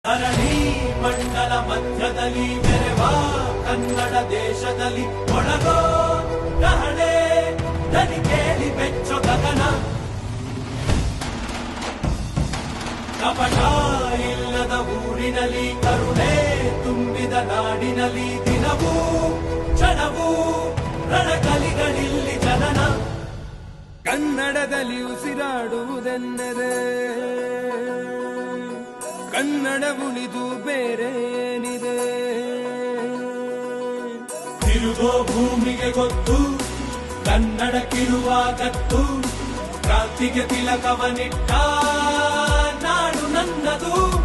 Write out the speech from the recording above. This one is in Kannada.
ಧರಣಿ ಮಂಡಲ ಮಧ್ಯದಲ್ಲಿ ಮೆರೆವ ಕನ್ನಡ ದೇಶದಲ್ಲಿ ಒಳಗೋ ಕಹಳೆ ದನಿ ಕೇಳಿ ಬೆಚ್ಚೋ ಗಗನ. ಕಪಟ ಇಲ್ಲದ ಊರಿನಲ್ಲಿ ಕರುಣೆ ತುಂಬಿದ ನಾಡಿನಲ್ಲಿ ದಿನವೂ ಕ್ಷಣವೂ ರಣಕಲಿಗಳಿಲ್ಲಿ ಜನನ. ಕನ್ನಡದಲ್ಲಿ ಉಸಿರಾಡುವುದೆಂದರೆ ಕನ್ನಡ ಉಳಿದು ಬೇರೇನಿದೆ. ತಿರುಗೋ ಭೂಮಿಗೆ ಗೊತ್ತು ಕನ್ನಡಕ್ಕಿರುವ ಗತ್ತು, ಕ್ರಾಂತಿಗೆ ತಿಲಕವನಿಟ್ಟ ನಾಡು ನನ್ನದು.